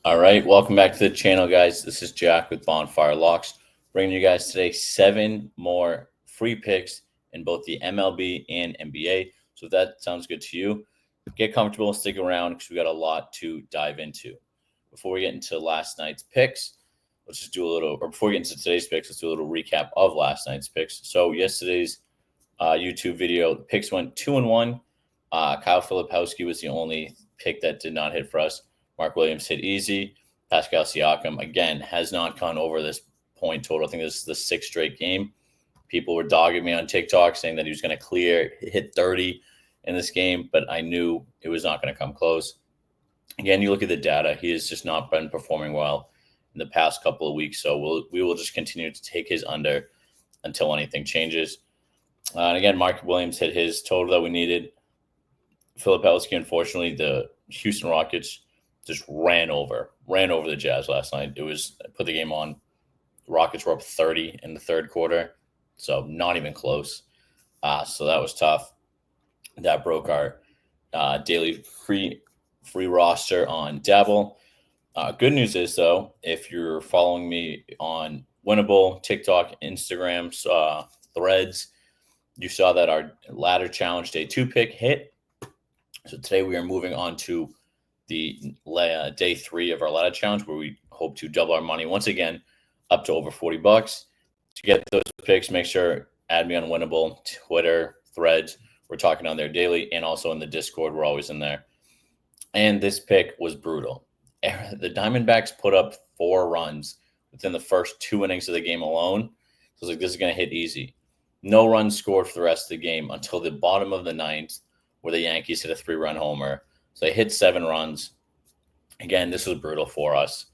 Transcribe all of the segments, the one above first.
All right, welcome back to the channel, guys. This is Jack with Bonfire Locks, bringing you guys today 7 more free picks in both the MLB and NBA. So if that sounds good to you, get comfortable, stick around because we got a lot to dive into. Before we get into last night's picks, let's just do a little, or before we get into today's picks, let's do a little recap of last night's picks. So yesterday's YouTube video, the picks went 2-1. Kyle Filipowski was the only pick that did not hit for us. Mark Williams hit easy. Pascal Siakam, again, has not gone over this point total. I think this is the sixth straight game. People were dogging me on TikTok saying that he was going to hit 30 in this game, but I knew it was not going to come close. Again, you look at the data, he has just not been performing well in the past couple of weeks. So we will just continue to take his under until anything changes. And again, Mark Williams hit his total that we needed. Filipowski, unfortunately, the Houston Rockets just ran over the Jazz last night. Put the game on. The Rockets were up 30 in the third quarter, so not even close. So that was tough. That broke our daily free roster on Dabble. Good news is, though, if you're following me on Winnable, TikTok, Instagram, Threads, you saw that our ladder challenge day 2 pick hit. So today we are moving on to the day 3 of our ladder challenge, where we hope to double our money once again up to over $40. To get those picks, make sure add me on Winnable, Twitter, Threads. We're talking on there daily, and also in the Discord. We're always in there. And this pick was brutal. The Diamondbacks put up 4 runs within the first 2 innings of the game alone. So I was like, this is going to hit easy. No runs scored for the rest of the game until the bottom of the ninth, where the Yankees hit a 3-run homer. So they hit 7 runs. Again, this was brutal for us.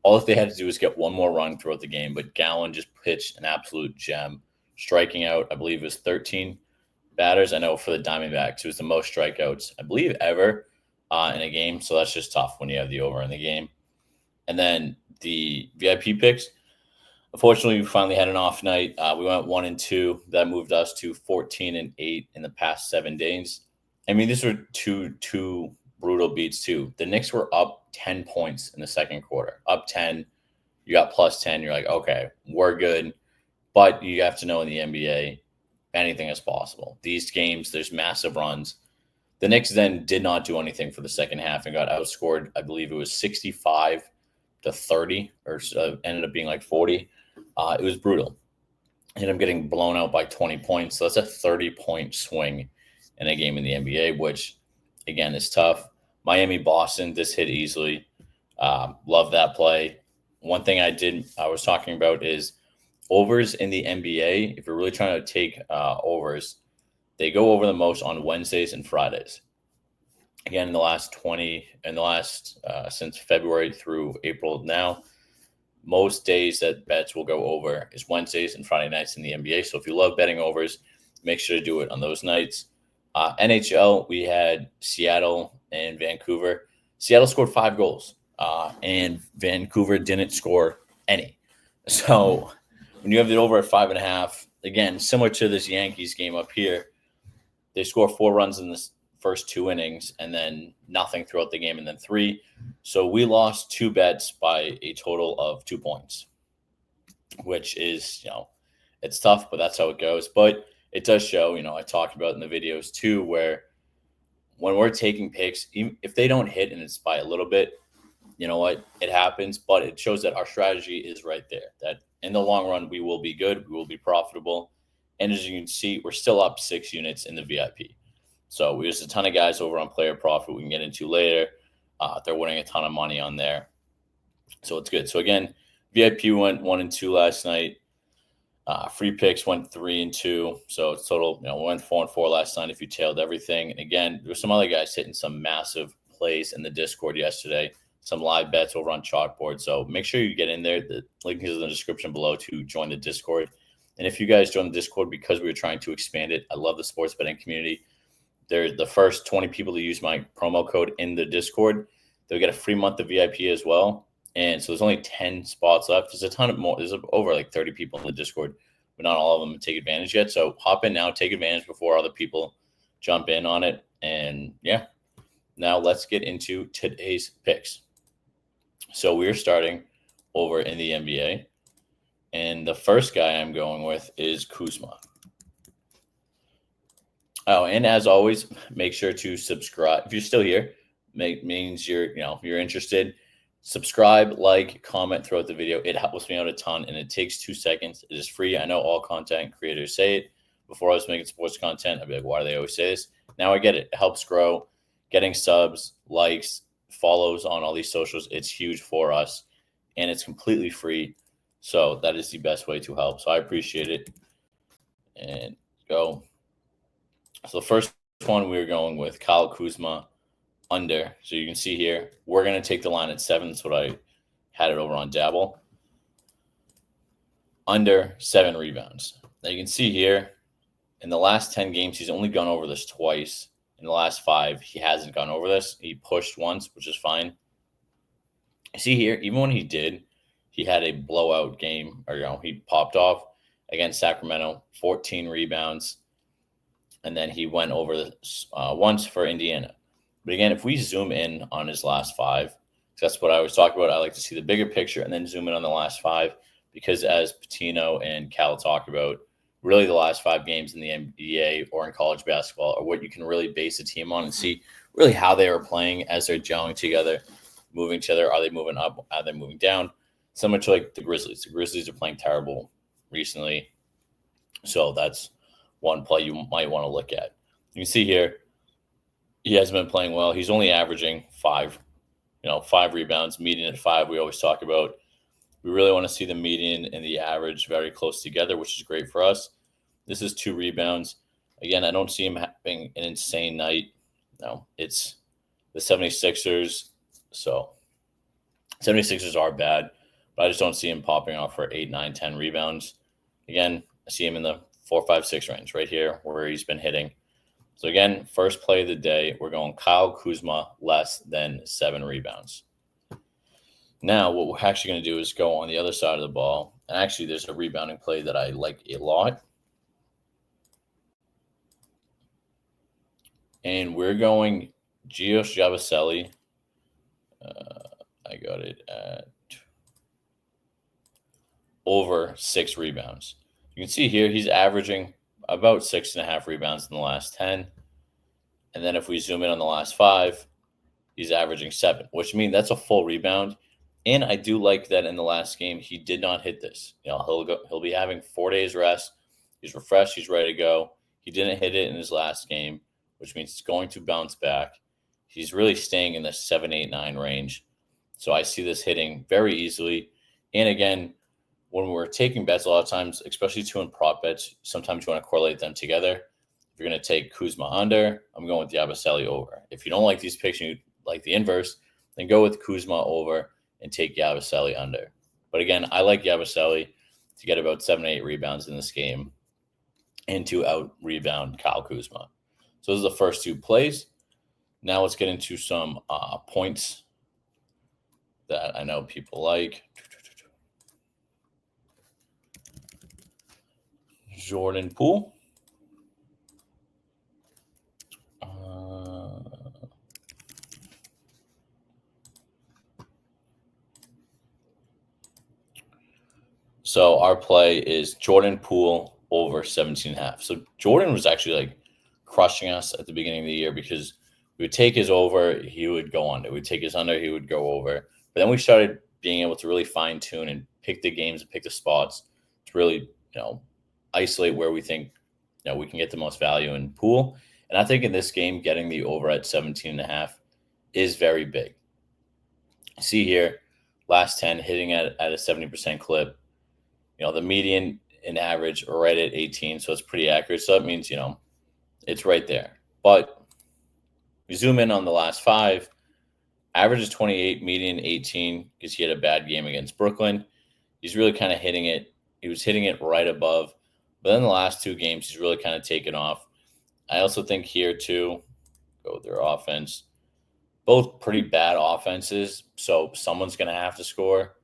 All that they had to do was get one more run throughout the game, but Gallen just pitched an absolute gem, striking out, I believe it was 13 batters. I know for the Diamondbacks, it was the most strikeouts, I believe, ever in a game. So that's just tough when you have the over in the game. And then the VIP picks. Unfortunately, we finally had an off night. We went 1-2. That moved us to 14-8 in the past 7 days. I mean, these were two brutal beats too. The Knicks were up 10 points in the second quarter. Up 10, you got plus 10. You're like, okay, we're good. But you have to know in the NBA, anything is possible. These games, there's massive runs. The Knicks then did not do anything for the second half and got outscored. I believe it was 65-30, or ended up being like 40. It was brutal. Ended up getting blown out by 20 points. So that's a 30-point swing in a game in the NBA, which, again, is tough. Miami-Boston, this hit easily. Love that play. One thing I was talking about is overs in the NBA. If you're really trying to take overs, they go over the most on Wednesdays and Fridays. Again, since February through April now, most days that bets will go over is Wednesdays and Friday nights in the NBA. So if you love betting overs, make sure to do it on those nights. NHL, we had Seattle and Vancouver. Seattle scored 5 goals, and Vancouver didn't score any. So when you have it over at 5.5, again, similar to this Yankees game up here, they score 4 runs in the first 2 innings and then nothing throughout the game and then 3. So we lost 2 bets by a total of 2 points, which is, it's tough, but that's how it goes. But it does show, I talked about in the videos too, where when we're taking picks, even if they don't hit and it's by a little bit, you know what, it happens, but it shows that our strategy is right there, that in the long run, we will be good, we will be profitable. And as you can see, we're still up 6 units in the VIP. So we used a ton of guys over on Player Profit we can get into later. They're winning a ton of money on there. So it's good. So again, VIP went 1-2 last night. Free picks went 3-2. So it's total, we went 4-4 last night if you tailed everything. And again, there were some other guys hitting some massive plays in the Discord yesterday, some live bets over on Chalkboard. So make sure you get in there. The link is in the description below to join the Discord. And if you guys join the Discord, because we were trying to expand it, I love the sports betting community. They're the first 20 people to use my promo code in the Discord. They'll get a free month of VIP as well. And so there's only 10 spots left. There's a ton of more. There's over like 30 people in the Discord, but not all of them take advantage yet. So hop in now, take advantage before other people jump in on it. And yeah, now let's get into today's picks. So we're starting over in the NBA. And the first guy I'm going with is Kuzma. Oh, and as always, make sure to subscribe. If you're still here, means you're interested. Subscribe, like, comment throughout the video. It helps me out a ton, and it takes 2 seconds. It is free. I know all content creators say it. Before I was making sports content, I'd be like, why do they always say this? Now I get it. It helps grow. Getting subs, likes, follows on all these socials, it's huge for us, and it's completely free. So that is the best way to help. So I appreciate it. And go. So the first one we're going with Kyle Kuzma under. So you can see here, we're going to take the line at 7. That's what I had it over on Dabble. Under 7 rebounds. Now you can see here, in the last 10 games, he's only gone over this twice. In the last 5, he hasn't gone over this. He pushed once, which is fine. See here, even when he did, he had a blowout game, or he popped off against Sacramento, 14 rebounds, and then he went over this once for Indiana. But again, if we zoom in on his last 5, that's what I always talk about. I like to see the bigger picture and then zoom in on the last 5, because as Patino and Cal talk about, really the last 5 games in the NBA or in college basketball are what you can really base a team on and see really how they are playing as they're gelling together, moving together. Are they moving up? Are they moving down? Similar to like the Grizzlies. The Grizzlies are playing terrible recently. So that's one play you might want to look at. You can see here, he hasn't been playing well. He's only averaging 5 rebounds, median at 5. We always talk about. We really want to see the median and the average very close together, which is great for us. This is 2 rebounds. Again, I don't see him having an insane night. No, it's the 76ers. So 76ers are bad, but I just don't see him popping off for 8, 9, 10 rebounds. Again, I see him in the 4, 5, 6 range right here where he's been hitting. So again, first play of the day, we're going Kyle Kuzma less than 7 rebounds. Now, what we're actually going to do is go on the other side of the ball. And actually, there's a rebounding play that I like a lot. And we're going Gios Javaseli. I got it at over 6 rebounds. You can see here he's averaging about 6.5 rebounds in the last 10. And then if we zoom in on the last 5, he's averaging 7, which means that's a full rebound. And I do like that in the last game, he did not hit this. He'll be having 4 days rest. He's refreshed. He's ready to go. He didn't hit it in his last game, which means he's going to bounce back. He's really staying in the 7, 8, 9 range. So I see this hitting very easily. And again, when we're taking bets a lot of times, especially 2 in prop bets, sometimes you want to correlate them together. If you're going to take Kuzma under, I'm going with Yabusele over. If you don't like these picks and you like the inverse, then go with Kuzma over and take Yabusele under. But again, I like Yabusele to get about 7, 8 rebounds in this game and to out-rebound Kyle Kuzma. So those are the first 2 plays. Now let's get into some points that I know people like. Jordan Poole. So our play is Jordan Poole over 17.5. So Jordan was actually like crushing us at the beginning of the year because we would take his over, he would go under. We'd take his under, he would go over. But then we started being able to really fine tune and pick the games and pick the spots to really, isolate where we think, we can get the most value in Poole. And I think in this game, getting the over at 17.5 is very big. See here, last 10 hitting at a 70% clip. The median and average are right at 18, so it's pretty accurate. So that means, it's right there. But we zoom in on the last 5, average is 28, median 18, because he had a bad game against Brooklyn. He's really kind of hitting it. He was hitting it right above. But then the last 2 games, he's really kind of taken off. I also think here, too, go with their offense. Both pretty bad offenses, so someone's going to have to score.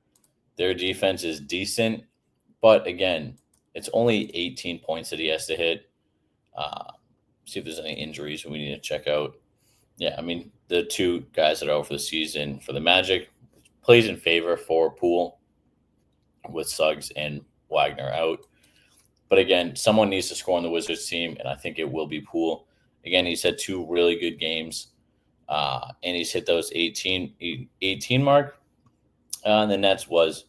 Their defense is decent. But again, it's only 18 points that he has to hit. See if there's any injuries we need to check out. Yeah, I mean, the 2 guys that are out for the season for the Magic, plays in favor for Poole with Suggs and Wagner out. But again, someone needs to score on the Wizards team, and I think it will be Poole. Again, he's had 2 really good games, and he's hit those 18 mark. And the Nets was,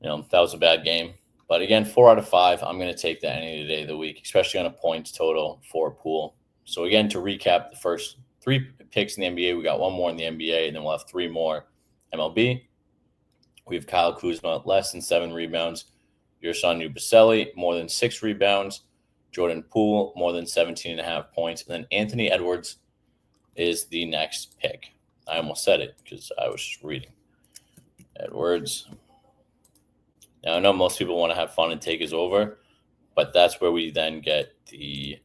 that was a bad game. But again, 4 out of 5, I'm going to take that any day of the week, especially on a points total for Poole. So again, to recap the first 3 picks in the NBA, we got 1 more in the NBA, and then we'll have 3 more MLB. We have Kyle Kuzma, less than 7 rebounds. Yerson Ubaselli, more than 6 rebounds. Jordan Poole, more than 17.5 points. And then Anthony Edwards is the next pick. I almost said it because I was just reading. Edwards. Now, I know most people want to have fun and take his over, but that's where we then get the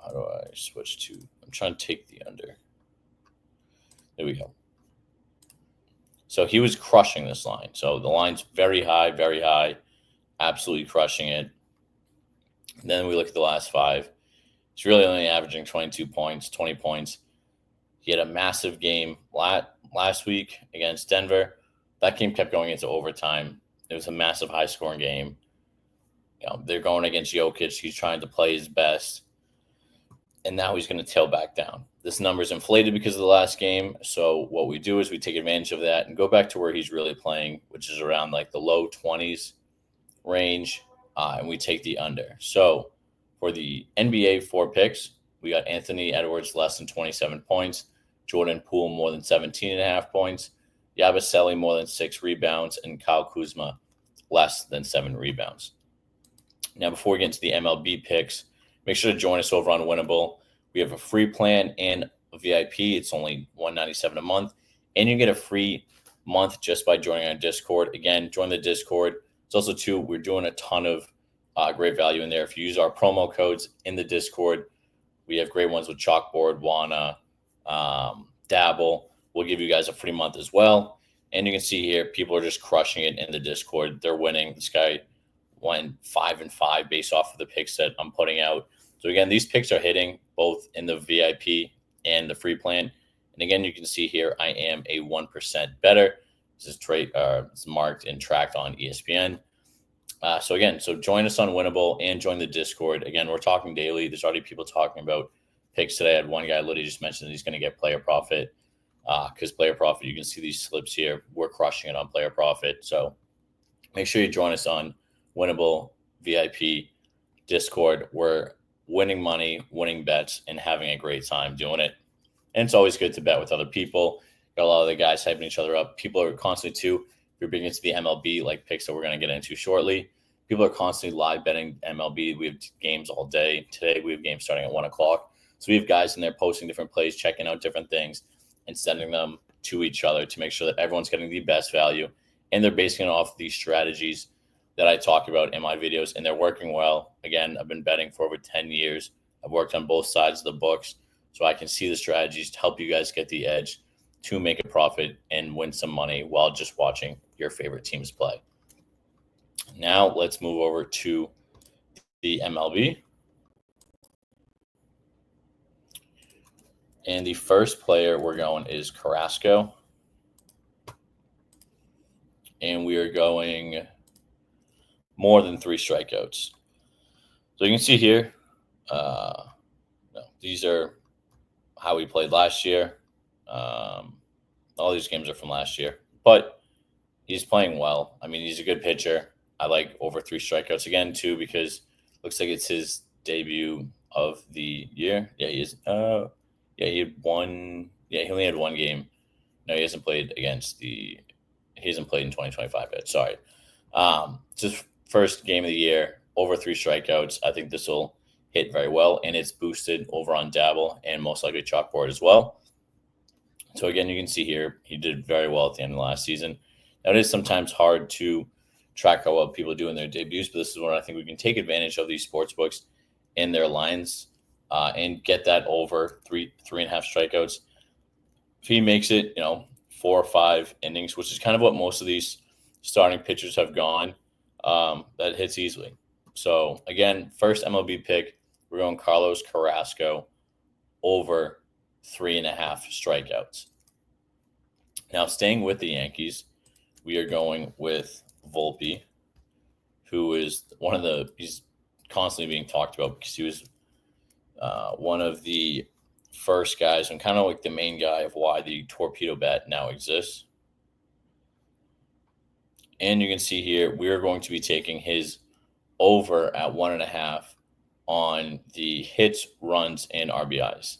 how do I switch to? I'm trying to take the under. There we go. So he was crushing this line. So the line's very high, absolutely crushing it. And then we look at the last 5. He's really only averaging 22 points, 20 points. He had a massive game last week against Denver. That game kept going into overtime. It was a massive high-scoring game. They're going against Jokic. He's trying to play his best. And now he's going to tail back down. This number's inflated because of the last game. So what we do is we take advantage of that and go back to where he's really playing, which is around like the low 20s range, and we take the under. So for the NBA 4 picks, we got Anthony Edwards less than 27 points, Jordan Poole more than 17.5 points, Yabusele more than 6 rebounds, and Kyle Kuzma less than 7 rebounds. Now, before we get into the MLB picks, make sure to join us over on Winnable. We have a free plan and a VIP. It's only $197 a month, and you get a free month just by joining our Discord. Again, join the Discord. It's also, too, we're doing a ton of great value in there. If you use our promo codes in the Discord, we have great ones with Chalkboard, Wana, Dabble. We'll give you guys a free month as well. And you can see here, people are just crushing it in the Discord. They're winning. This guy went 5-5 based off of the picks that I'm putting out. So again, these picks are hitting both in the VIP and the free plan. And again, you can see here, I am a 1% better. This is it's marked and tracked on ESPN. So join us on Winnable and join the Discord. Again, we're talking daily. There's already people talking about picks today. I had one guy literally just mentioned that he's going to get player profit because player profit, you can see these slips here. We're crushing it on player profit. So make sure you join us on Winnable, VIP, Discord. We're winning money, winning bets, and having a great time doing it. And it's always good to bet with other people. Got a lot of the guys hyping each other up. People are constantly, too, if you're big into the MLB, like picks that we're going to get into shortly, people are constantly live betting MLB. We have games all day. Today, we have games starting at 1 o'clock. So we have guys in there posting different plays, checking out different things, and sending them to each other to make sure that everyone's getting the best value. And they're basing it off these strategies that I talk about in my videos, and they're working well. Again, I've been betting for over 10 years. I've worked on both sides of the books, so I can see the strategies to help you guys get the edge to make a profit and win some money while just watching your favorite teams play. Now let's move over to the MLB. And the first player we're going is Carrasco. And we are going more than 3 strikeouts. So you can see here, these are how he played last year. All these games are from last year, but he's playing well. I mean, he's a good pitcher. I like over 3 strikeouts again, too, because it looks like it's his debut of the year. Yeah, he is. He had one. Yeah, he only had 1 game. No, he hasn't played he hasn't played in 2025 yet. Sorry. It's his first game of the year, over 3 strikeouts. I think this will hit very well, and it's boosted over on Dabble and most likely Chalkboard as well. So again, you can see here, he did very well at the end of last season. Now, it is sometimes hard to track how well people do in their debuts, but this is where I think we can take advantage of these sports books and their lines and get that over 3.5 strikeouts. If he makes it, 4 or 5 innings, which is kind of what most of these starting pitchers have gone, that hits easily. So again, first MLB pick, we're going Carlos Carrasco over 3.5 strikeouts. Now, staying with the Yankees, we are going with Volpe, who is he's constantly being talked about because he was one of the first guys and kind of like the main guy of why the torpedo bet now exists. And you can see here, we're going to be taking his over at 1.5 on the hits, runs, and RBIs.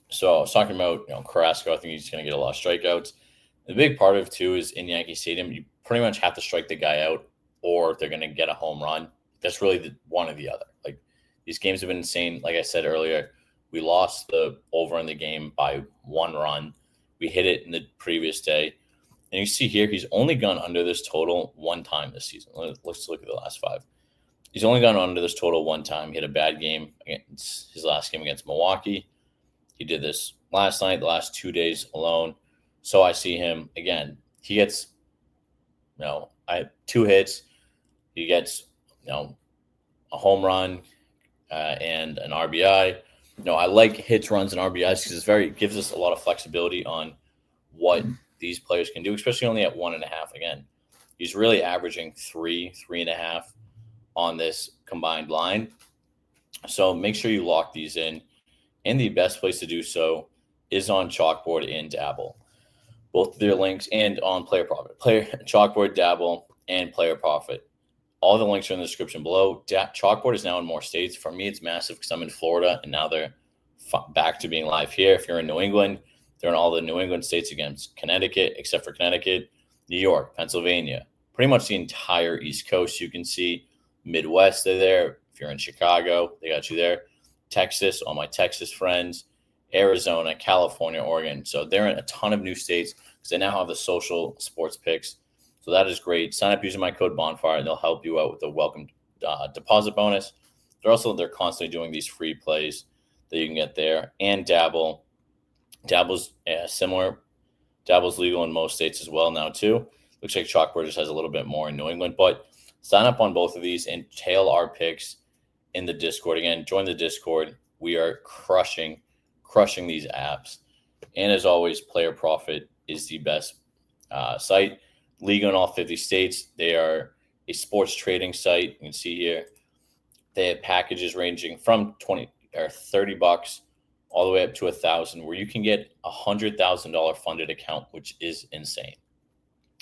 So I was talking about, Carrasco. I think he's going to get a lot of strikeouts. The big part of it, too, is in Yankee Stadium, you pretty much have to strike the guy out or they're going to get a home run. That's really one or the other. Like, these games have been insane. Like I said earlier, we lost the over in the game by 1 run. We hit it in the previous day. And you see here, he's only gone under this total 1 time this season. Let's look at the last 5. He's only gone under this total 1 time. He had a bad game against his last game against Milwaukee. He did this last night, the last 2 days alone. So I see him again. He gets, 2 hits. He gets, a home run and an RBI. I like hits, runs, and RBIs because it gives us a lot of flexibility on what these players can do, especially only at 1.5. Again, he's really averaging 3.5 on this combined line. So make sure you lock these in. And the best place to do so is on Chalkboard and Dabble. Both of their links and on Player Profit. Chalkboard, Dabble, and Player Profit. All the links are in the description below. Chalkboard is now in more states. For me, it's massive because I'm in Florida, and now they're back to being live here. If you're in New England, they're in all the New England states against Connecticut, except for Connecticut, New York, Pennsylvania, pretty much the entire East Coast. You can see Midwest, they're there. If you're in Chicago, they got you there. Texas, all my Texas friends, Arizona, California, Oregon. So they're in a ton of new states because they now have the social sports picks. So that is great. Sign up using my code Bonfire, and they'll help you out with a welcome deposit bonus. They're constantly doing these free plays that you can get there. And Dabble. Dabble's similar. Dabble's legal in most states as well now too. Looks like Chalkboard just has a little bit more in New England. But sign up on both of these and tail our picks in the Discord. Again, join the Discord. We are crushing these apps. And as always, Player Profit is the best site. Legal in all 50 states. They are a sports trading site. You can see here. They have packages ranging from $20 or $30 all the way up to $1,000, where you can get a $100,000 funded account, which is insane.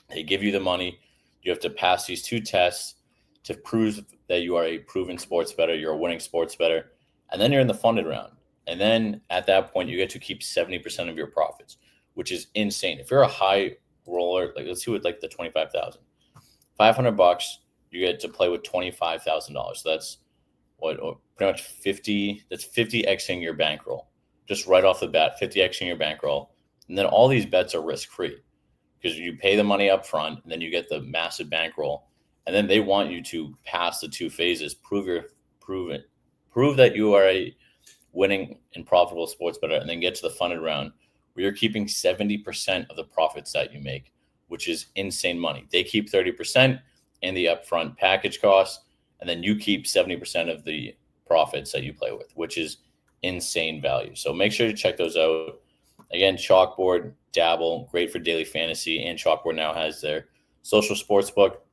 They give you the money. You have to pass these 2 tests to prove that you are a proven sports bettor, you're a winning sports bettor, and then you're in the funded round. And then at that point, you get to keep 70% of your profits, which is insane. If you're a high roller, like let's see what like the 25,000, $500, you get to play with $25,000. So that's pretty much 50. That's 50xing your bankroll, just right off the bat, 50xing your bankroll. And then all these bets are risk free because you pay the money up front, and then you get the massive bankroll. And then they want you to pass the 2 phases, prove that you are a winning and profitable sports bettor, and then get to the funded round where you're keeping 70% of the profits that you make, which is insane money. They keep 30% and the upfront package costs, and then you keep 70% of the profits that you play with, which is insane value. So make sure to check those out. Again, Chalkboard, Dabble, great for daily fantasy, and Chalkboard now has their social sports book.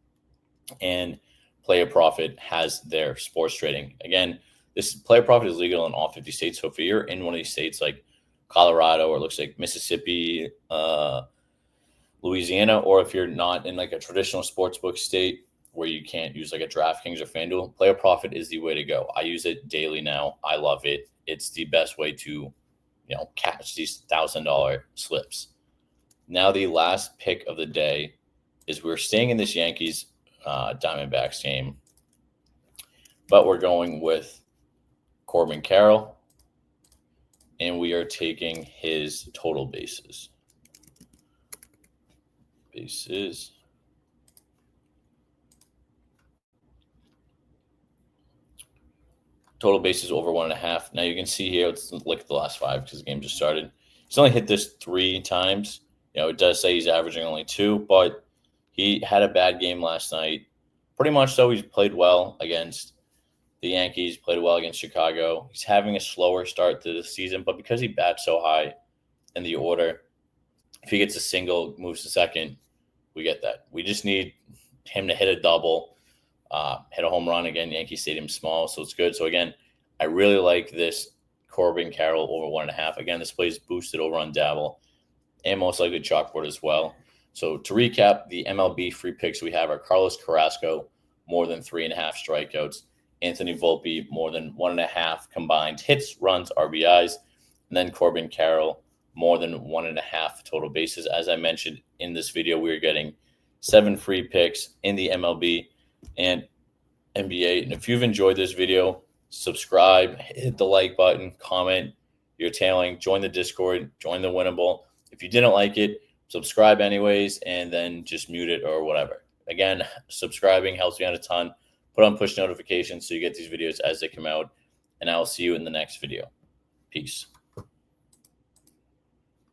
And Player Profit has their sports trading. Again, this Player Profit is legal in all 50 states. So if you're in one of these states like Colorado, or it looks like Mississippi, Louisiana, or if you're not in like a traditional sportsbook state where you can't use like a DraftKings or FanDuel, Player Profit is the way to go. I use it daily now. I love it. It's the best way to, catch these $1,000 slips. Now the last pick of the day is we're staying in this Yankees Diamondbacks game, but we're going with Corbin Carroll, and we are taking his total bases. Total bases over 1.5. Now you can see here, let's look at the last 5 because the game just started. He's only hit this 3 times. It does say he's averaging only 2, but he had a bad game last night. Pretty much so, he's played well against the Yankees, played well against Chicago. He's having a slower start to the season, but because he bats so high in the order, If he gets a single, moves to second, we get that. We just need him to hit a double, hit a home run. Again, Yankee Stadium small, so it's good. So again, I really like this Corbin Carroll over 1.5. Again, this plays boosted over on Dabble and most likely Chalkboard as well. So to recap, the MLB free picks we have are Carlos Carrasco, more than 3.5 strikeouts. Anthony Volpe, more than 1.5 combined hits, runs, RBIs. And then Corbin Carroll, more than 1.5 total bases. As I mentioned in this video, we're getting 7 free picks in the MLB and NBA. And if you've enjoyed this video, subscribe, hit the like button, comment your tailing, join the Discord, join the Winnable. If you didn't like it, subscribe anyways, and then just mute it or whatever. Again, subscribing helps me out a ton. Put on push notifications so you get these videos as they come out, and I will see you in the next video. Peace.